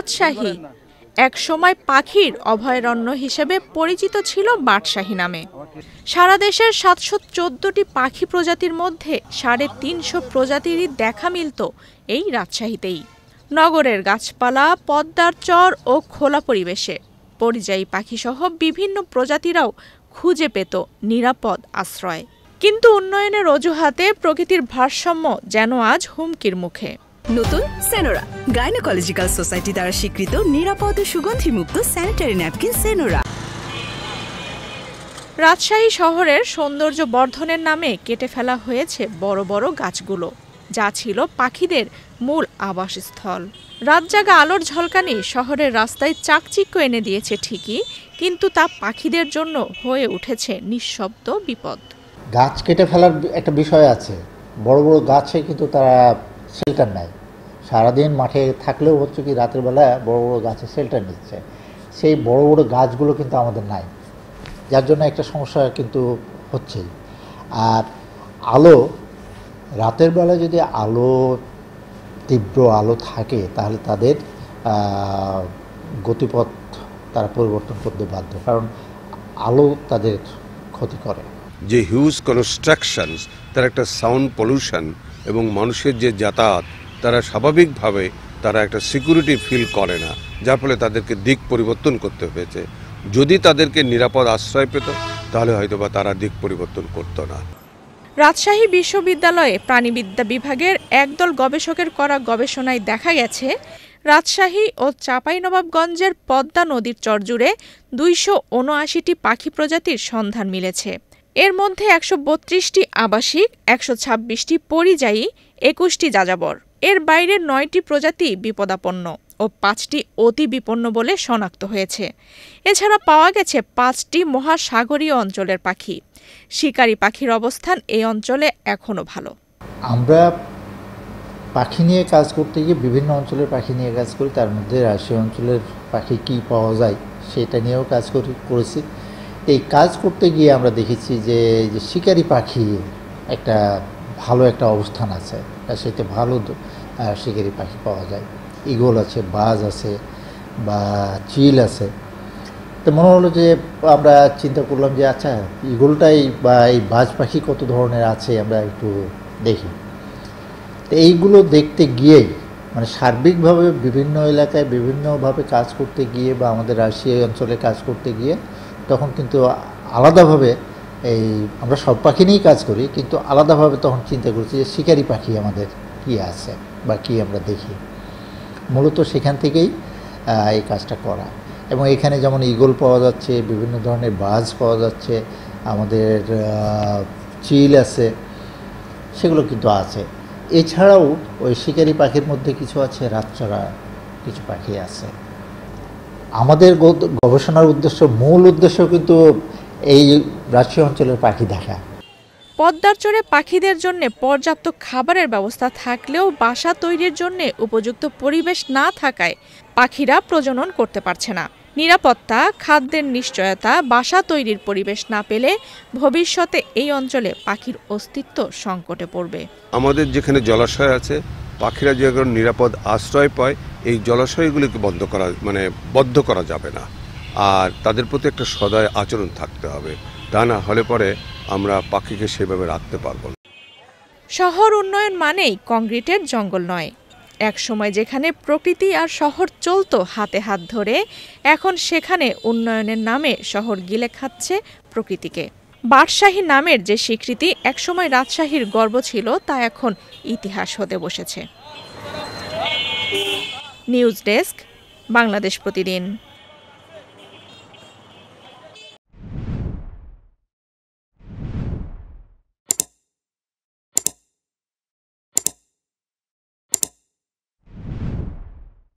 রাজশাহী একসময় পাখির অভয়ারণ্য হিসেবে পরিচিত ছিল বাদশাহী নামে। সারা দেশের ৭১৪টি পাখি প্রজাতির মধ্যে ৩৫০ প্রজাতিরই দেখা মিলত এই রাজশাহীতেই। নগরের গাছপালা, পদ্মার চর ও খোলা পরিবেশে পরিযায়ী পাখিসহ বিভিন্ন প্রজাতিরাও খুঁজে পেত নিরাপদ আশ্রয়। কিন্তু উন্নয়নের অজুহাতে প্রকৃতির ভারসাম্য যেন আজ হুমকির মুখে। নতুন সেনোরা, গাইনোকোলজিক্যাল সোসাইটি দ্বারা স্বীকৃত নিরাপদ ও সুগন্ধিমুক্ত স্যানিটারি ন্যাপকিন সেনোরা। রাজশাহী শহরের সৌন্দর্য বর্ধনের নামে কেটে ফেলা হয়েছে বড় বড় গাছগুলো, যা ছিল পাখিদের মূল আবাসস্থল। রাতজাগা আলোর ঝলকানি শহরের রাস্তায় চাকচিক্য এনে দিয়েছে ঠিকই, কিন্তু তা পাখিদের জন্য হয়ে উঠেছে নিঃশব্দ বিপদ। গাছ কেটে ফেলার একটা বিষয় আছে, বড় বড় গাছে কিন্তু তারা শেল্টার নেয়। সারাদিন মাঠে থাকলেও হচ্ছে কি রাতের বেলা বড় বড় গাছে শেল্টার নিচ্ছে। সেই বড় বড় গাছগুলো কিন্তু আমাদের নাই, যার জন্য একটা সমস্যা কিন্তু হচ্ছেই। আর আলো, রাতের বেলা যদি আলো, তীব্র আলো থাকে, তাহলে তাদের গতিপথ তারা পরিবর্তন করতে বাধ্য, কারণ আলো তাদের ক্ষতি করে। যে হিউজ কনস্ট্রাকশনস, তার একটা সাউন্ড পলিউশন এবং মানুষের যে যাতায়াত, তারা স্বাভাবিকভাবে তারা একটা সিকিউরিটি ফিল করে না, যার ফলে তাদেরকে দিক পরিবর্তন করতে হয়েছে। যদি তাদেরকে নিরাপদ আশ্রয় পেত, তাহলে হয়তোবা তারা দিক পরিবর্তন করত না। রাজশাহী বিশ্ববিদ্যালয়ে প্রাণীবিদ্যা বিভাগের একদল গবেষকের করা গবেষণায় দেখা গেছে, রাজশাহী ও চাঁপাইনবাবগঞ্জের পদ্মা নদীর চরজুড়ে ২৭৯টি পাখি প্রজাতির সন্ধান মিলেছে। এর মধ্যে ১৩২টি আবাসিক, ১২৬টি পরিযায়ী, ২১টি যাযাবর। এর বাইরে ৯টি প্রজাতি বিপদাপন্ন ও ৫টি অতি বিপন্ন বলে শনাক্ত হয়েছে। এছাড়া পাওয়া গেছে ৫টি মহাসাগরীয় অঞ্চলের পাখি। শিকারী পাখির অবস্থান এই অঞ্চলে এখনও ভালো। আমরা পাখি নিয়ে কাজ করতে গিয়ে বিভিন্ন অঞ্চলের পাখি নিয়ে কাজ করি, তার মধ্যে রাজশাহী অঞ্চলের পাখি কী পাওয়া যায় সেটা নিয়েও কাজ করেছি। এই কাজ করতে গিয়ে আমরা দেখেছি যে শিকারী পাখি একটা ভালো একটা অবস্থান আছে, সেটা ভালো শিকারী পাখি পাওয়া যায়। ঈগল আছে, বাজ আছে বা চিল আছে। তো মনে হলো যে আমরা চিন্তা করলাম যে আচ্ছা, ঈগলটাই বা এই বাজ পাখি কত ধরনের আছে আমরা একটু দেখি। তো এইগুলো দেখতে গিয়েই মানে সার্বিকভাবে বিভিন্ন এলাকায় বিভিন্নভাবে কাজ করতে গিয়ে বা আমাদের রাজশাহী অঞ্চলে কাজ করতে গিয়ে তখন কিন্তু আলাদাভাবে এই আমরা সব পাখি নিয়েই কাজ করি, কিন্তু আলাদাভাবে তখন চিন্তা করছি যে শিকারী পাখি আমাদের কী আছে বা কী আমরা দেখি। মূলত সেখান থেকেই এই কাজটা করা। এবং এখানে যেমন ঈগল পাওয়া যাচ্ছে, বিভিন্ন ধরনের বাজ পাওয়া যাচ্ছে, আমাদের চিল আছে, সেগুলো কিন্তু আছে। এছাড়াও ওই শিকারী পাখির মধ্যে কিছু আছে, রাতচরা কিছু পাখি আছে। আমাদের গবেষণার মূল উদ্দেশ্য কিন্তু এই রাজশাহী অঞ্চলের পাখি দেখা। পদ্মার চরে পাখিদের জন্য পর্যাপ্ত খাবারের ব্যবস্থা থাকলেও বাসা তৈরির জন্য উপযুক্ত পরিবেশ না থাকায় পাখিরা প্রজনন করতে পারছে না। নিরাপত্তা, খাদ্যের নিশ্চয়তা, বাসা তৈরির পরিবেশ না পেলে ভবিষ্যতে এই অঞ্চলে পাখির অস্তিত্ব সংকটে পড়বে। আমাদের যেখানে জলাশয় আছে, পাখিরা যে নিরাপদ আশ্রয় পায়, এই জলাশয়গুলিকে বদ্ধ করা যাবে না। আর তাদের প্রতি একটা সদয় আচরণ থাকতে হবে, তা না হলে পরে আমরা পাখিকে সেভাবে রাখতে পারব না। শহর উন্নয়ন মানেই কংক্রিটের জঙ্গল নয়। এক সময় যেখানে প্রকৃতি আর শহর চলতো হাতে হাত ধরে, এখন সেখানে উন্নয়নের নামে শহর গিলে খাচ্ছে প্রকৃতিকে। বাদশাহী নামের যে স্বীকৃতি একসময় রাজশাহীর গর্ব ছিল, তা এখন ইতিহাস হতে বসেছে। নিউজ ডেস্ক, বাংলাদেশ প্রতিদিন।